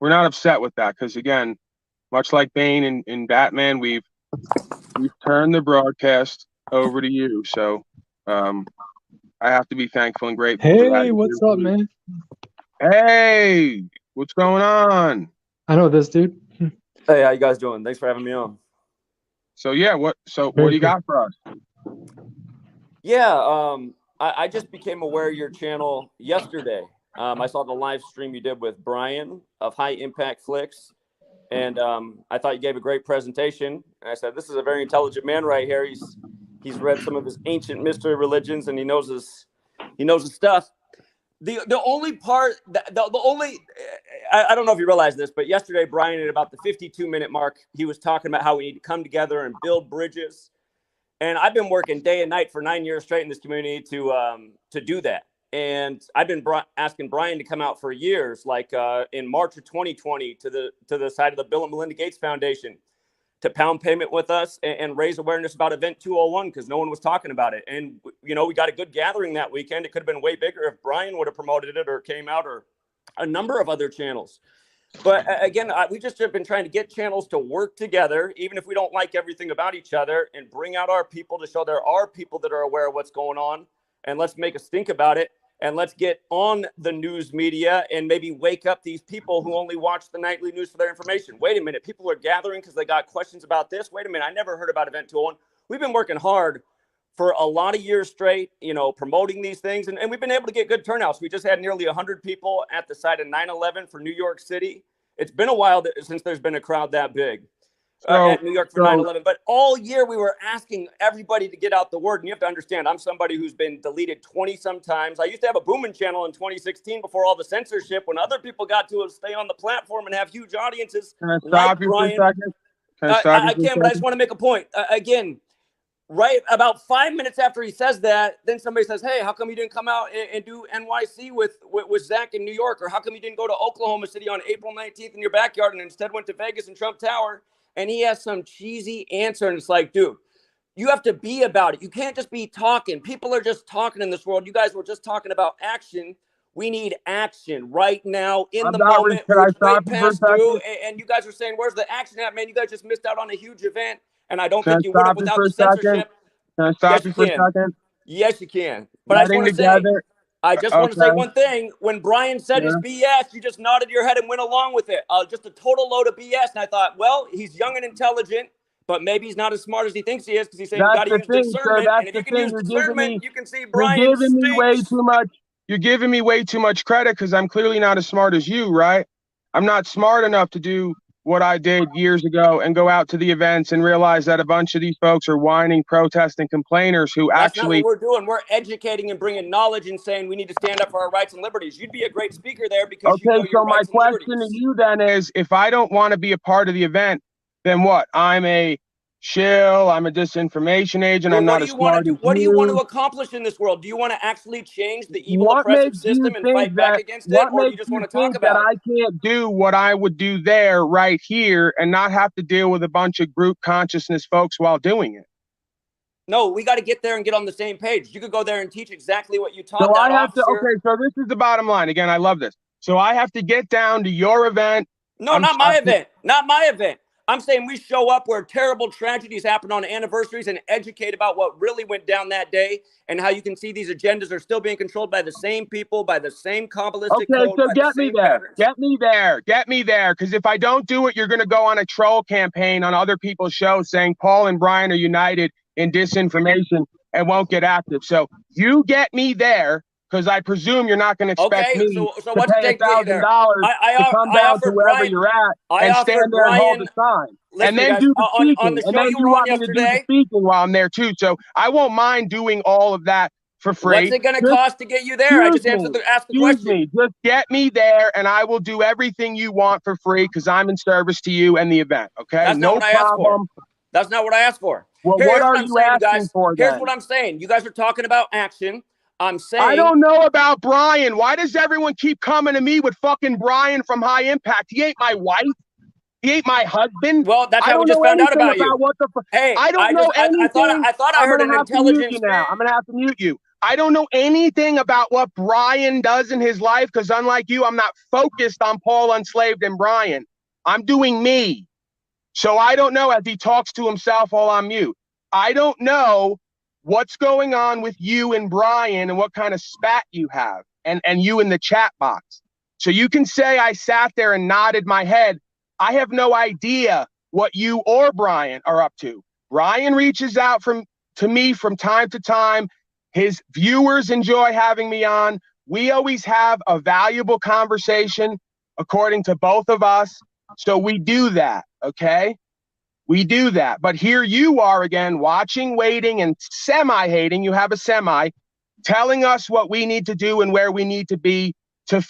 not upset with that because, again, much like Bane in Batman, we've turned the broadcast over to you. So I have to be thankful and grateful for that. Hey, what's up, man? Hey, what's going on? I know this dude. Hey, how you guys doing? Thanks for having me on. So yeah, what do you got for us? Yeah, I just became aware of your channel yesterday. I saw the live stream you did with Brian of High Impact Flicks, and I thought you gave a great presentation. And I said, this is a very intelligent man right here. He's read some of his ancient mystery religions, and he knows his stuff. The only part, the only, I don't know if you realize this, but yesterday, Brian, at about the 52-minute mark, he was talking about how we need to come together and build bridges. And I've been working day and night for 9 years straight in this community to do that. And I've been asking Brian to come out for years, like in March of 2020, to the side of the Bill and Melinda Gates Foundation to pound payment with us and raise awareness about Event 201 because no one was talking about it. And, you know, we got a good gathering that weekend. It could have been way bigger if Brian would have promoted it or came out, or a number of other channels. But again, we just have been trying to get channels to work together, even if we don't like everything about each other, and bring out our people to show there are people that are aware of what's going on. And let's make us think about it. And let's get on the news media and maybe wake up these people who only watch the nightly news for their information. Wait a minute. People are gathering because they got questions about this. Wait a minute. I never heard about Event 201. We've been working hard for a lot of years straight, you know, promoting these things. And we've been able to get good turnouts. We just had nearly 100 people at the site of 9/11 for New York City. It's been a while since there's been a crowd that big. At New York for 9/11, but all year we were asking everybody to get out the word. And you have to understand, I'm somebody who's been deleted 20 some times. I used to have a booming channel in 2016 before all the censorship, when other people got to stay on the platform and have huge audiences. Can I stop you for a second? I can, but I just want to make a point. Again, right about 5 minutes after he says that, then somebody says, hey, how come you didn't come out and do NYC with Zach in New York? Or how come you didn't go to Oklahoma City on April 19th in your backyard and instead went to Vegas and Trump Tower? And he has some cheesy answer. And it's like, dude, you have to be about it. You can't just be talking. People are just talking in this world. You guys were just talking about action. We need action right now in the moment. We're way past due. And you guys are saying, where's the action at, man? You guys just missed out on a huge event. And I don't think you would have without the censorship. Can I stop you for a second? Yes, you can. But I just want to say one thing. When Brian said his BS, you just nodded your head and went along with it. Just a total load of BS. And I thought, well, he's young and intelligent, but maybe he's not as smart as he thinks he is, because he's saying you got to use discernment. And if you can use discernment, you can see Brian. You're giving me way too much. You're giving me way too much credit because I'm clearly not as smart as you, right? I'm not smart enough to do what I did years ago and go out to the events and realize that a bunch of these folks are whining, protesting, complainers who That's not what we're doing. We're educating and bringing knowledge and saying we need to stand up for our rights and liberties. You'd be a great speaker there because you know your rights and liberties. So my question to you then is, if I don't want to be a part of the event, then what? I'm a shill, I'm a disinformation agent, I'm not a smart as you. What do you want to accomplish in this world? Do you want to actually change the evil oppressive system and fight back against it? Or do you just want to talk about it? I can't do what I would do there right here and not have to deal with a bunch of group consciousness folks while doing it? No, we got to get there and get on the same page. You could go there and teach exactly what you taught. So I have to, okay, so this is the bottom line. Again, I love this. So I have to get down to your event. No, not my event. Not my event. I'm saying we show up where terrible tragedies happen on anniversaries and educate about what really went down that day and how you can see these agendas are still being controlled by the same people, by the same Kabbalistic code. Okay, so get me there. Get me there. Get me there. Because if I don't do it, you're going to go on a troll campaign on other people's shows saying Paul and Brian are united in disinformation and won't get active. So you get me there. Because I presume you're not going to expect me to pay $1,000 to come down to wherever you're at and stand there and hold the sign. And then do the speaking. And then you want me to do the speaking while I'm there too. So I won't mind doing all of that for free. What's it going to cost to get you there? I just asked the question. Just get me there and I will do everything you want for free because I'm in service to you and the event. Okay? That's not what I asked for. That's not what I asked for. Well, what are you asking for then? Here's what I'm saying. You guys are talking about action. I'm saying I don't know about Brian. Why does everyone keep coming to me with fucking Brian from High Impact? He ain't my wife. He ain't my husband. Well, that's how we just found out about you. What the hey, I don't know anything. I thought I heard an intelligence. I'm gonna have to mute you. I don't know anything about what Brian does in his life because unlike you, I'm not focused on Paul Unslaved and Brian. I'm doing me. So I don't know, as he talks to himself while on mute, I don't know what's going on with you and Brian and what kind of spat you have and you in the chat box. So you can say I sat there and nodded my head. I have no idea what you or Brian are up to. Brian reaches out to me from time to time. His viewers enjoy having me on. We always have a valuable conversation according to both of us. So we do that, okay? We do that. But here you are again, watching, waiting, and semi-hating. You have a semi, telling us what we need to do and where we need to be to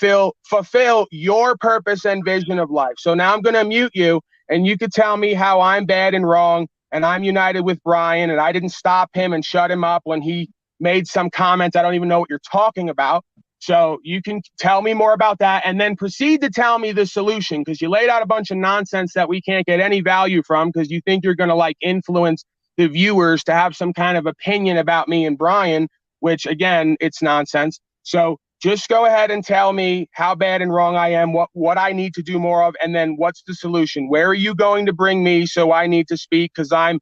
fulfill your purpose and vision of life. So now I'm going to mute you, and you could tell me how I'm bad and wrong, and I'm united with Brian, and I didn't stop him and shut him up when he made some comments. I don't even know what you're talking about. So you can tell me more about that and then proceed to tell me the solution, because you laid out a bunch of nonsense that we can't get any value from because you think you're going to like influence the viewers to have some kind of opinion about me and Brian, which again, it's nonsense. So just go ahead and tell me how bad and wrong I am, what I need to do more of, and then what's the solution? Where are you going to bring me so I need to speak? Because I'm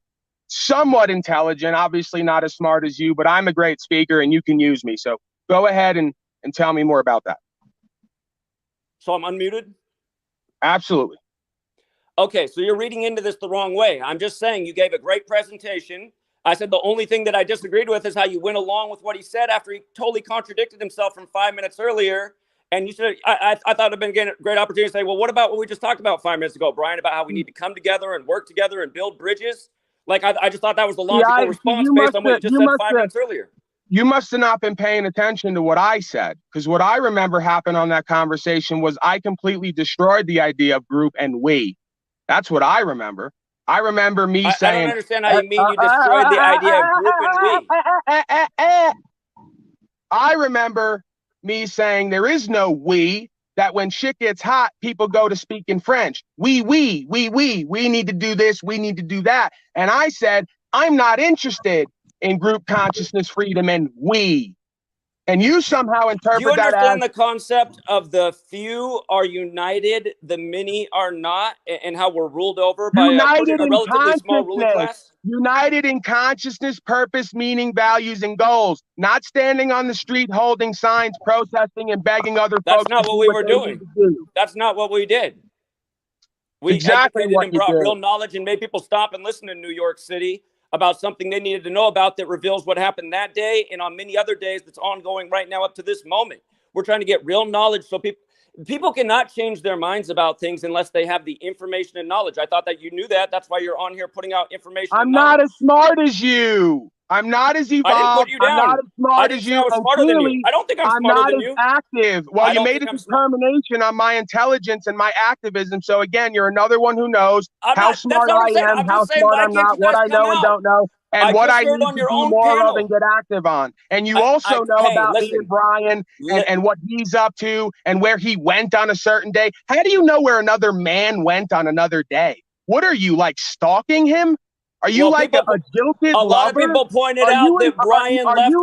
somewhat intelligent, obviously not as smart as you, but I'm a great speaker and you can use me. So go ahead and tell me more about that. So I'm unmuted? Absolutely. Okay, so you're reading into this the wrong way. I'm just saying you gave a great presentation. I said the only thing that I disagreed with is how you went along with what he said after he totally contradicted himself from 5 minutes earlier. And you said, I thought it would have been a great opportunity to say, well, what about what we just talked about 5 minutes ago, Brian, about how we need to come together and work together and build bridges? Like, I just thought that was the logical response based on what you just said 5 minutes earlier. You must have not been paying attention to what I said, because what I remember happened on that conversation was I completely destroyed the idea of group and we. That's what I remember. I remember me saying— I don't understand how you mean you destroyed the idea of group and we. I remember me saying there is no we, that when shit gets hot, people go to speak in French. We need to do this, we need to do that. And I said, I'm not interested in group consciousness, freedom, and we. And you somehow interpret Do you that understand as— the concept of the few are united, the many are not, and how we're ruled over by a relatively small ruling class? United in consciousness, purpose, meaning, values, and goals. Not standing on the street holding signs, protesting, and begging other folks. That's not what we were doing. That's not what we did. We educated and brought real knowledge and made people stop and listen in New York City about something they needed to know about that reveals what happened that day and on many other days that's ongoing right now up to this moment. We're trying to get real knowledge so people cannot change their minds about things unless they have the information and knowledge. I thought that you knew that. That's why you're on here putting out information. I'm not as smart as you. I'm not as evolved. I didn't put you down. I'm not as smart as you. I was smarter than you. I don't think I'm smarter than you. I'm not as active. Well, you made a determination on my intelligence and my activism. So again, you're another one who knows how smart I am, how smart I'm not, what I know and don't know, and what I need to do more of and get active on. And you also know about me and Brian and what he's up to and where he went on a certain day. How do you know where another man went on another day? What are you, like, stalking him? Are you like a jilted lover? A lot of people pointed out that Brian left.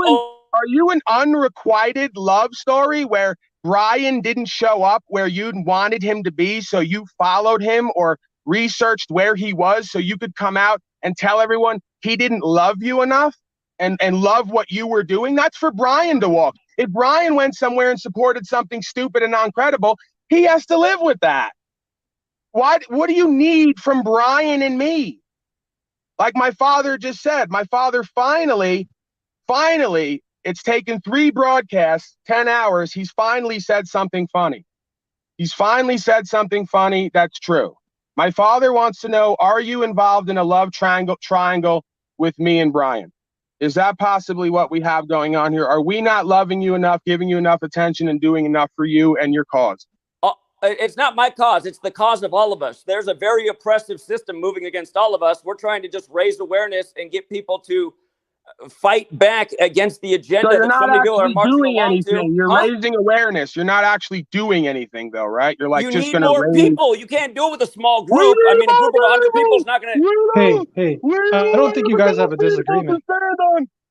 Are you an unrequited love story where Brian didn't show up where you wanted him to be, so you followed him or researched where he was so you could come out and tell everyone he didn't love you enough and love what you were doing? That's for Brian to walk. If Brian went somewhere and supported something stupid and non-credible, he has to live with that. What do you need from Brian and me? Like my father just said, my father finally, it's taken 3 broadcasts, 10 hours. He's finally said something funny. He's finally said something funny that's true. My father wants to know, are you involved in a love triangle with me and Brian? Is that possibly what we have going on here? Are we not loving you enough, giving you enough attention, and doing enough for you and your cause? It's not my cause. It's the cause of all of us. There's a very oppressive system moving against all of us. We're trying to just raise awareness and get people to fight back against the agenda that so many people are marching along to. You're raising awareness. You're not actually doing anything, though, right? You're like just going to raise more people. You can't do it with a small group. I mean, a group of 100 people is not going to. Hey, I don't think you guys have a disagreement.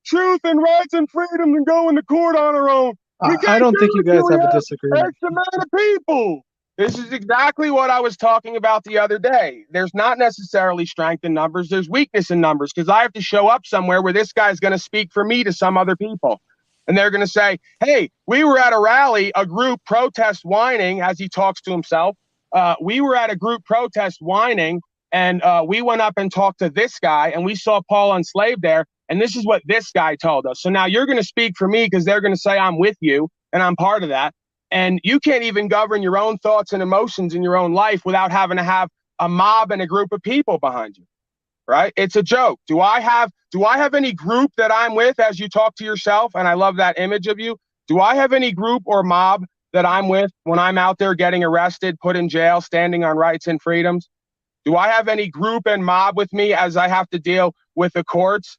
truth and rights and freedom and going to court on our own. I don't think you guys have a disagreement. X amount of people. This is exactly what I was talking about the other day. There's not necessarily strength in numbers. There's weakness in numbers because I have to show up somewhere where this guy's going to speak for me to some other people. And they're going to say, hey, we were at a rally, a group protest whining as he talks to himself. We were at a group protest whining and we went up and talked to this guy and we saw Paul Unslaved there. And this is what this guy told us. So now you're going to speak for me because they're going to say I'm with you and I'm part of that. And you can't even govern your own thoughts and emotions in your own life without having to have a mob and a group of people behind you, right? It's a joke. Do I have any group that I'm with as you talk to yourself? And I love that image of you. Do I have any group or mob that I'm with when I'm out there getting arrested, put in jail, standing on rights and freedoms? Do I have any group and mob with me as I have to deal with the courts?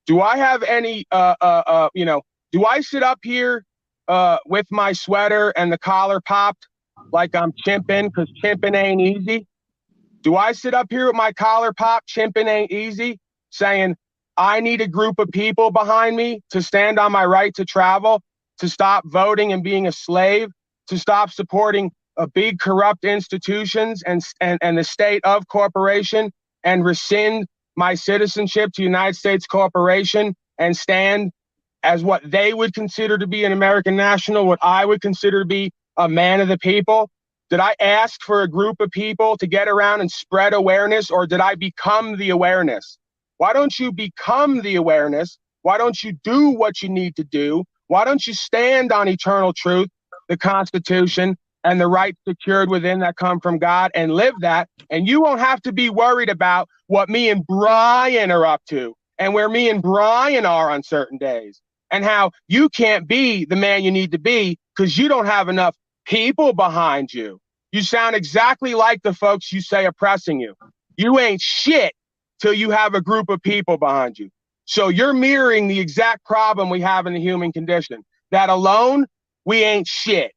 Do I have any, do I sit up here with my sweater and the collar popped like I'm chimping because chimping ain't easy? Do I sit up here with my collar popped, chimping ain't easy, saying I need a group of people behind me to stand on my right to travel, to stop voting and being a slave, to stop supporting big corrupt institutions and the state of corporation and rescind my citizenship to United States Corporation and stand as what they would consider to be an American national, what I would consider to be a man of the people? Did I ask for a group of people to get around and spread awareness, or did I become the awareness? Why don't you become the awareness? Why don't you do what you need to do? Why don't you stand on eternal truth, the Constitution, and the rights secured within that come from God and live that? And you won't have to be worried about what me and Brian are up to and where me and Brian are on certain days and how you can't be the man you need to be because you don't have enough people behind you. You sound exactly like the folks you say oppressing you. You ain't shit till you have a group of people behind you. So you're mirroring the exact problem we have in the human condition. That alone, we ain't shit.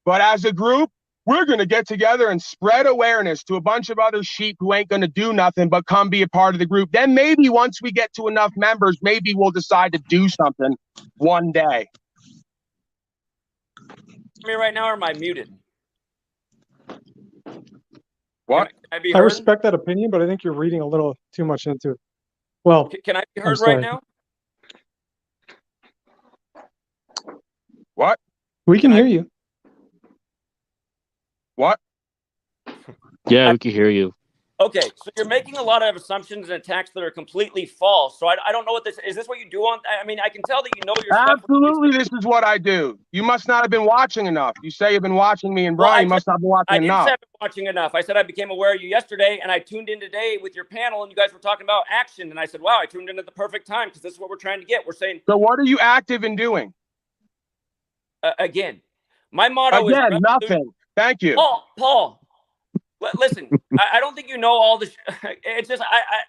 But as a group, we're going to get together and spread awareness to a bunch of other sheep who ain't going to do nothing but come be a part of the group. Then maybe once we get to enough members, maybe we'll decide to do something one day. Me right now, or am I muted? What? Can I be I heard? respect that opinion, but I think you're reading a little too much into it. Well, Can I be heard right now? What? We can hear you. What? Yeah, we can hear you. Okay, so you're making a lot of assumptions and attacks that are completely false. So I don't know what this is. This what you do on? I mean, I can tell that you know your stuff. Absolutely, this is what I do. You must not have been watching enough. You say you've been watching me and Brian. You must not have been watching I didn't enough. say I've been watching enough. I said I became aware of you yesterday, and I tuned in today with your panel, and you guys were talking about action. And I said, wow, I tuned in at the perfect time because this is what we're trying to get. We're saying. So what are you active in doing? Again, my motto is nothing. Thank you. Paul. Listen, I don't think you know all this. It's just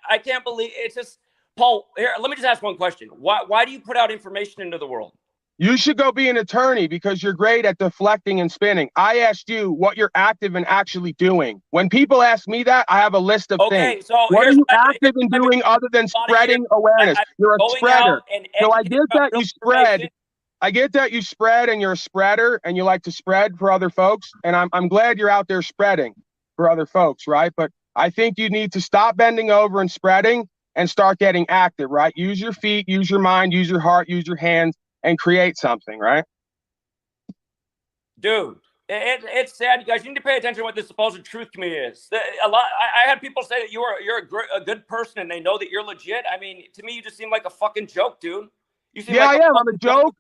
I can't believe it's just Paul. Here, let me just ask one question. Why do you put out information into the world? You should go be an attorney because you're great at deflecting and spinning. I asked you what you're active in actually doing. When people ask me that, I have a list of things. So what are you active in doing other than spreading awareness? You're a spreader. So I get that you spread. I get that you spread and you're a spreader and you like to spread for other folks. And I'm glad you're out there spreading for other folks, right? But I think you need to stop bending over and spreading and start getting active, right? Use your feet, use your mind, use your heart, use your hands, and create something, right? Dude, it's sad, you guys. You need to pay attention to what this supposed truth community is. I had people say that you're a good person and they know that you're legit. I mean, to me, you just seem like a fucking joke, dude. You seem like I am. I'm a joke.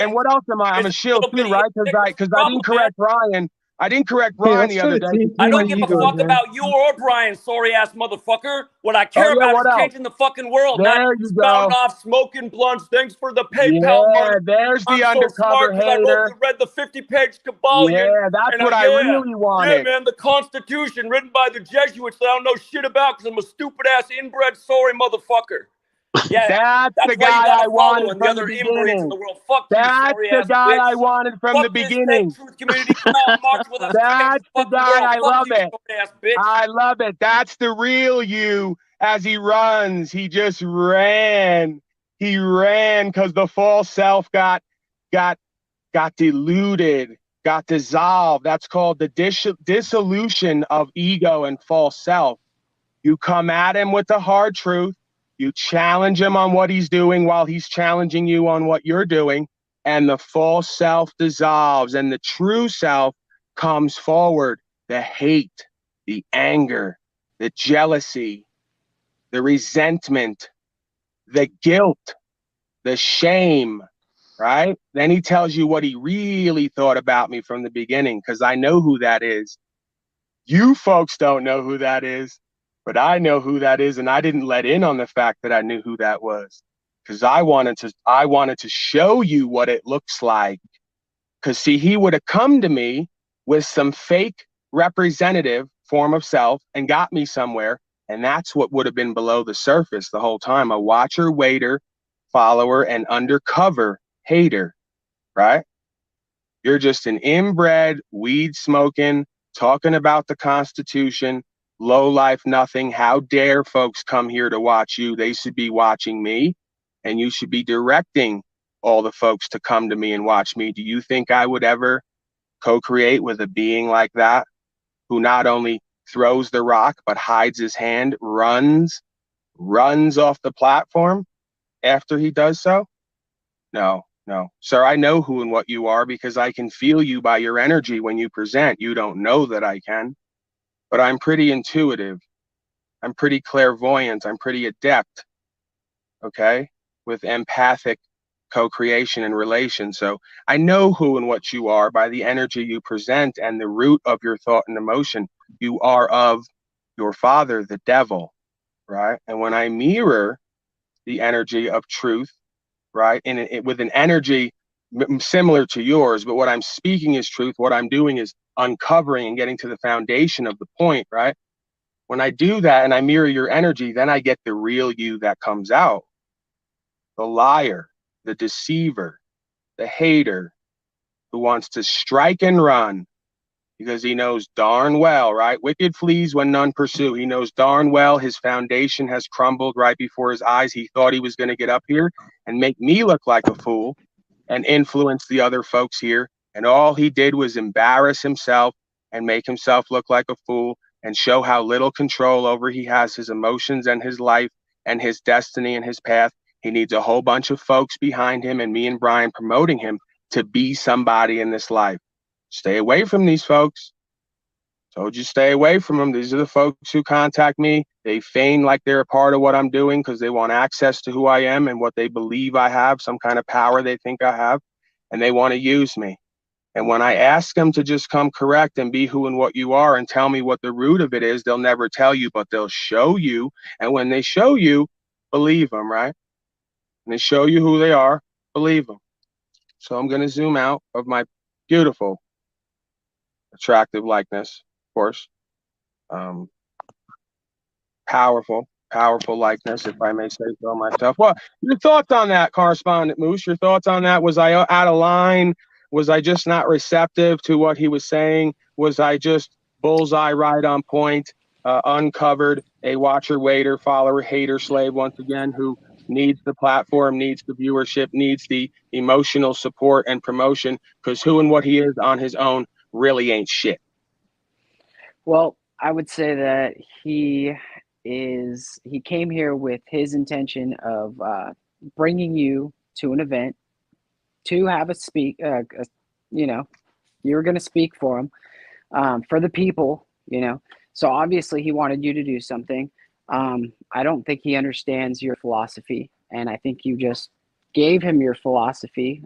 And what else am I? I'm a shield too, right? Because I didn't correct Brian. I didn't correct Brian the other day. I don't give a fuck about you or Brian, sorry ass motherfucker. What I care about is changing the fucking world. There you go. Off smoking blunts. Thanks for the PayPal money. There's the undercover hater. I read the 50-page Kabbalion. Yeah, that's what I really wanted. Yeah, man, the Constitution written by the Jesuits that I don't know shit about because I'm a stupid ass inbred sorry motherfucker. Yeah, that's the guy I wanted from the beginning. That's the guy I wanted from the beginning. That's the guy. I love it. I love it. That's the real you as he runs. He just ran. He ran because the false self got diluted, got dissolved. That's called the dissolution of ego and false self. You come at him with the hard truth. You challenge him on what he's doing while he's challenging you on what you're doing. And the false self dissolves and the true self comes forward. The hate, the anger, the jealousy, the resentment, the guilt, the shame, right? Then he tells you what he really thought about me from the beginning, because I know who that is. You folks don't know who that is, but I know who that is, and I didn't let in on the fact that I knew who that was, because I wanted to show you what it looks like. Because see, he would have come to me with some fake representative form of self and got me somewhere, and that's what would have been below the surface the whole time. A watcher, waiter, follower, and undercover hater, right? You're just an inbred, weed smoking, talking about the Constitution, low life, nothing. How dare folks come here to watch you? They should be watching me, and you should be directing all the folks to come to me and watch me. Do you think I would ever co-create with a being like that, who not only throws the rock, but hides his hand, runs off the platform after he does so? No, no. Sir, I know who and what you are because I can feel you by your energy when you present. You don't know that I can, but I'm pretty intuitive. I'm pretty clairvoyant. I'm pretty adept, okay, with empathic co-creation and relation. So I know who and what you are by the energy you present and the root of your thought and emotion. You are of your father, the devil, right? And when I mirror the energy of truth, right, and with an energy similar to yours, but what I'm speaking is truth, what I'm doing is uncovering and getting to the foundation of the point, right? When I do that and I mirror your energy, then I get the real you that comes out. The liar, the deceiver, the hater, who wants to strike and run because he knows darn well, right? Wicked flees when none pursue. He knows darn well his foundation has crumbled right before his eyes. He thought he was going to get up here and make me look like a fool and influence the other folks here. And all he did was embarrass himself and make himself look like a fool and show how little control over he has his emotions and his life and his destiny and his path. He needs a whole bunch of folks behind him and me and Brian promoting him to be somebody in this life. Stay away from these folks. Told you stay away from them. These are the folks who contact me. They feign like they're a part of what I'm doing because they want access to who I am and what they believe I have, some kind of power they think I have, and they want to use me. And when I ask them to just come correct and be who and what you are and tell me what the root of it is, they'll never tell you, but they'll show you. And when they show you, believe them, right? And they show you who they are, believe them. So I'm going to zoom out of my beautiful, attractive likeness, of course. Powerful likeness, if I may say so myself. Well, your thoughts on that, Correspondent Moose? Your thoughts on that? Was I out of line? Was I just not receptive to what he was saying? Was I just bullseye right on point, uncovered a watcher, waiter, follower, hater, slave, once again, who needs the platform, needs the viewership, needs the emotional support and promotion, because who and what he is on his own really ain't shit? Well, I would say that he came here with his intention of bringing you to an event to have a speak. You know, you're going to speak for him, for the people. You know, so obviously he wanted you to do something. I don't think he understands your philosophy, and I think you just gave him your philosophy.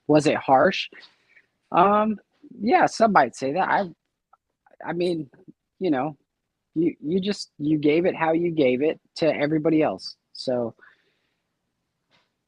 Was it harsh? Yeah, some might say that. I mean, you know, you gave it how you gave it to everybody else. So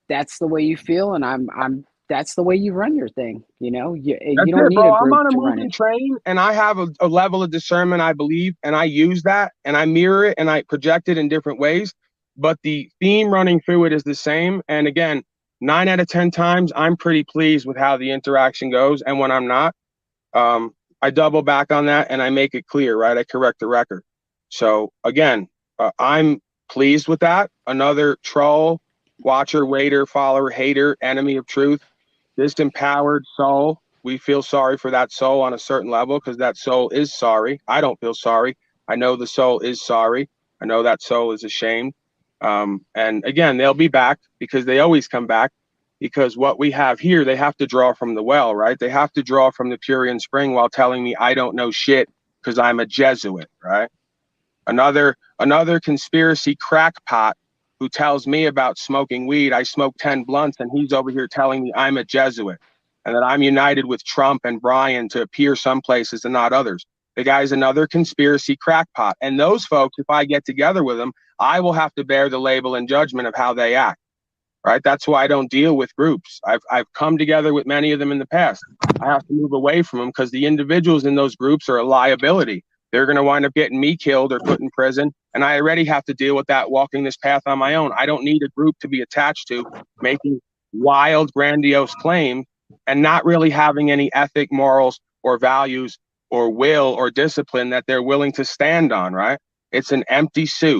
that's the way you feel, and that's the way you run your thing. You know, you don't need a group I'm on a to run moving it. train, and I have a level of discernment, I believe, and I use that, and I mirror it, and I project it in different ways. But the theme running through it is the same. And again, 9 out of 10 times, I'm pretty pleased with how the interaction goes. And when I'm not, I double back on that and I make it clear, right? I correct the record. So again, I'm pleased with that. Another troll watcher, waiter, follower, hater, enemy of truth, disempowered soul. We feel sorry for that soul on a certain level because that soul is sorry. I don't feel sorry. I know the soul is sorry. I know that soul is ashamed. And again, they'll be back because they always come back, because what we have here, they have to draw from the well, right? They have to draw from the Purian spring while telling me I don't know shit because I'm a Jesuit, right? Another conspiracy crackpot who tells me about smoking weed. I smoke 10 blunts and he's over here telling me I'm a Jesuit and that I'm united with Trump and Brian to appear some places and not others. The guy's another conspiracy crackpot. And those folks, if I get together with them, I will have to bear the label and judgment of how they act, right? That's why I don't deal with groups. I've come together with many of them in the past. I have to move away from them because the individuals in those groups are a liability. They're going to wind up getting me killed or put in prison. And I already have to deal with that walking this path on my own. I don't need a group to be attached to making wild, grandiose claims and not really having any ethic, morals, or values or will or discipline that they're willing to stand on, right? It's an empty suit.